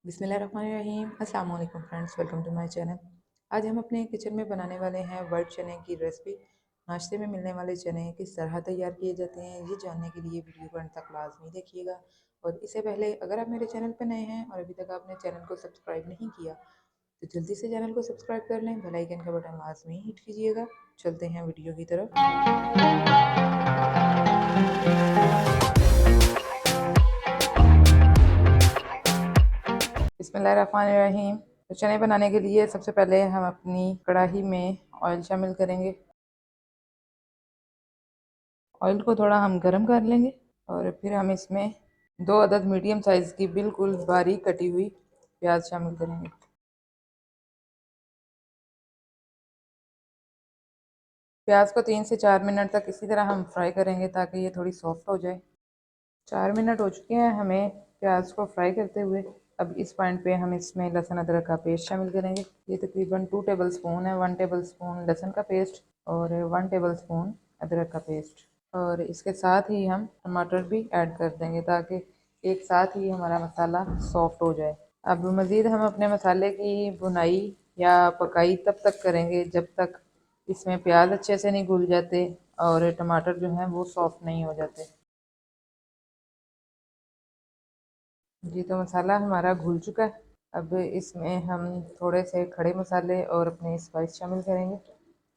बिस्मिल्लाहिर्रहमानिर्रहीम। अस्सलाम वालेकुम friends, welcome to my channel. आज हम अपने किचन में बनाने वाले हैं वाइट चने की रेसिपी। नाश्ते में मिलने वाले चने किस तरह तैयार किए जाते हैं, ये जानने के लिए वीडियो को अंत तक लाजमी देखिएगा। और इससे पहले अगर आप मेरे चैनल पर नए हैं और अभी तक आपने चैनल को सब्सक्राइब नहीं किया तो जल्दी से चैनल को सब्सक्राइब कर लें, बेल आइकन का बटन लाजमी हिट कीजिएगा। चलते हैं वीडियो की तरफ। बिस्मिल्लाहिर्रहमानिर्रहीम। तो चने बनाने के लिए सबसे पहले हम अपनी कढ़ाई में ऑयल शामिल करेंगे। ऑयल को थोड़ा हम गर्म कर लेंगे और फिर हम इसमें 2 अदद मीडियम साइज़ की बिल्कुल बारीक कटी हुई प्याज शामिल करेंगे। प्याज को 3 से 4 मिनट तक इसी तरह हम फ्राई करेंगे ताकि ये थोड़ी सॉफ्ट हो जाए। 4 मिनट हो चुके हैं हमें प्याज को फ्राई करते हुए। अब इस पॉइंट पे हम इसमें लहसुन अदरक का पेस्ट शामिल करेंगे। ये तकरीबन 2 टेबल स्पून है। 1 टेबल स्पून लहसुन का पेस्ट और 1 टेबल स्पून अदरक का पेस्ट। और इसके साथ ही हम टमाटर भी ऐड कर देंगे ताकि एक साथ ही हमारा मसाला सॉफ्ट हो जाए। अब मज़ीद हम अपने मसाले की भुनाई या पकाई तब तक करेंगे जब तक इसमें प्याज अच्छे से नहीं घुल जाते और टमाटर जो हैं वो सॉफ्ट नहीं हो जाते। जी, तो मसाला हमारा घुल चुका है। अब इसमें हम थोड़े से खड़े मसाले और अपने स्पाइस शामिल करेंगे।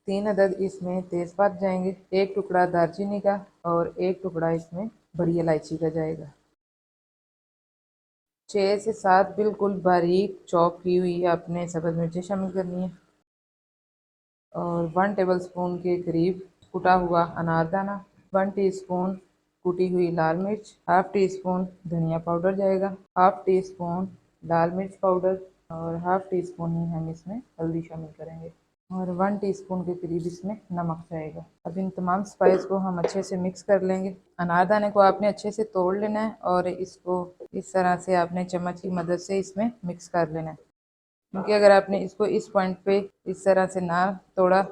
3 अदद इसमें तेज़पात जाएंगे, 1 टुकड़ा दालचीनी का और 1 टुकड़ा इसमें बड़ी इलायची का जाएगा। 6 से 7 बिल्कुल बारीक चॉप की हुई आपने सब्ज़ मिर्ची शामिल करनी है और 1 टेबल स्पून के करीब कुटा हुआ अनारदाना, 1 टीस्पून कुटी हुई लाल मिर्च, हाफ टी स्पून धनिया पाउडर जाएगा, हाफ टी स्पून लाल मिर्च पाउडर और हाफ टी स्पून ही हम इसमें हल्दी शामिल करेंगे और 1 टीस्पून के करीब इसमें नमक जाएगा। अब इन तमाम स्पाइस को हम अच्छे से मिक्स कर लेंगे। अनारदाने को आपने अच्छे से तोड़ लेना है और इसको इस तरह से आपने चम्मच की मदद से इसमें मिक्स कर लेना है, क्योंकि अगर आपने इसको इस पॉइंट पे इस तरह से ना तोड़ा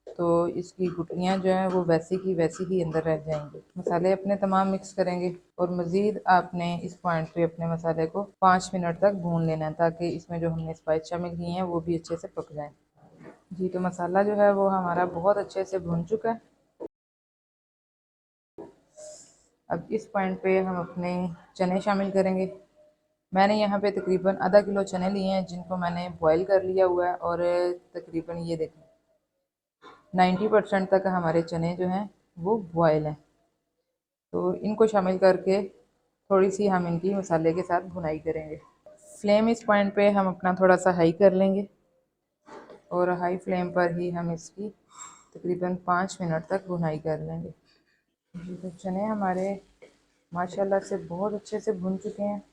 तो इसकी गुठलियाँ जो हैं वो वैसी की वैसी ही अंदर रह जाएंगी। मसाले अपने तमाम मिक्स करेंगे और मज़ीद आपने इस पॉइंट पे अपने मसाले को 5 मिनट तक भून लेना है ताकि इसमें जो हमने स्पाइस शामिल किए हैं वो भी अच्छे से पक जाएँ। जी, तो मसाला जो है वो हमारा बहुत अच्छे से भुन चुका है। अब इस पॉइंट पे हम अपने चने शामिल करेंगे। मैंने यहाँ पे तकरीबन आधा किलो चने लिए हैं जिनको मैंने बॉईल कर लिया हुआ है और तकरीबन ये देखें 90% तक हमारे चने जो हैं वो बॉयल हैं। तो इनको शामिल करके थोड़ी सी हम इनकी मसाले के साथ भुनाई करेंगे। फ्लेम इस पॉइंट पे हम अपना थोड़ा सा हाई कर लेंगे और हाई फ्लेम पर ही हम इसकी तकरीबन 5 मिनट तक भुनाई कर लेंगे। तो चने हमारे माशाल्लाह से बहुत अच्छे से भुन चुके हैं।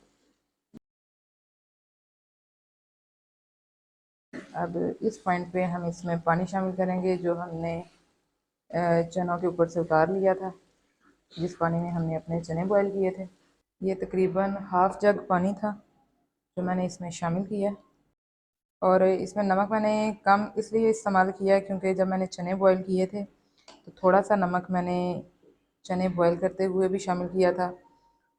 अब इस पॉइंट पे हम इसमें पानी शामिल करेंगे जो हमने चनों के ऊपर से उतार लिया था, जिस पानी में हमने अपने चने बॉयल किए थे। ये तकरीबन हाफ़ जग पानी था जो मैंने इसमें शामिल किया और इसमें नमक मैंने कम इसलिए इस्तेमाल किया क्योंकि जब मैंने चने बॉयल किए थे तो थोड़ा सा नमक मैंने चने बॉयल करते हुए भी शामिल किया था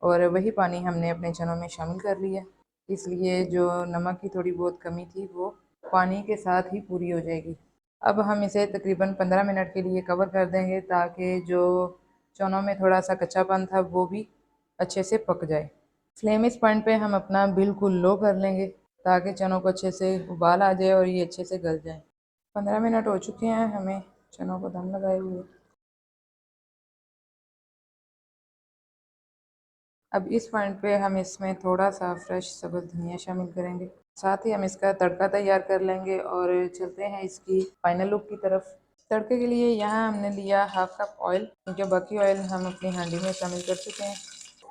और वही पानी हमने अपने चनों में शामिल कर लिया, इसलिए जो नमक की थोड़ी बहुत कमी थी वो पानी के साथ ही पूरी हो जाएगी। अब हम इसे तकरीबन 15 मिनट के लिए कवर कर देंगे ताकि जो चनों में थोड़ा सा कच्चापन था वो भी अच्छे से पक जाए। फ्लेम इस पॉइंट पे हम अपना बिल्कुल लो कर लेंगे ताकि चनों को अच्छे से उबाल आ जाए और ये अच्छे से गल जाए। 15 मिनट हो चुके हैं हमें चनों को दम लगाए हुए। अब इस पॉइंट पे हम इसमें थोड़ा सा फ्रेश सब्ज़ धनिया शामिल करेंगे। साथ ही हम इसका तड़का तैयार कर लेंगे और चलते हैं इसकी फाइनल लुक की तरफ। तड़के के लिए यहाँ हमने लिया हाफ कप ऑयल, क्योंकि बाकी ऑयल हम अपनी हांडी में शामिल कर चुके हैं।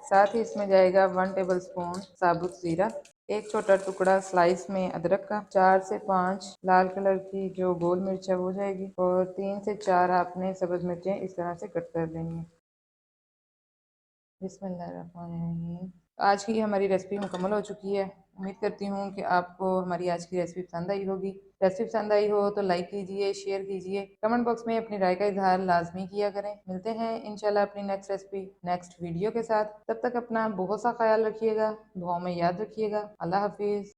साथ ही इसमें जाएगा 1 टेबल स्पून साबुत ज़ीरा, एक छोटा टुकड़ा स्लाइस में अदरक का, 4 से 5 लाल कलर की जो गोल मिर्च है वो जाएगी और 3 से 4 आपने सब्ज़ मिर्चें इस तरह से कट कर लेनी है। बिस्मिल्लाहिर्रहमानिर्रहीम। आज की हमारी रेसिपी मुकम्मल हो चुकी है। उम्मीद करती हूँ कि आपको हमारी आज की रेसिपी पसंद आई होगी। रेसिपी पसंद आई हो तो लाइक कीजिए, शेयर कीजिए, कमेंट बॉक्स में अपनी राय का इजहार लाजमी किया करें। मिलते हैं इंशाल्लाह अपनी नेक्स्ट रेसिपी नेक्स्ट वीडियो के साथ। तब तक अपना बहुत सा ख्याल रखिएगा, दुआओं में याद रखिएगा। अल्लाह हाफिज़।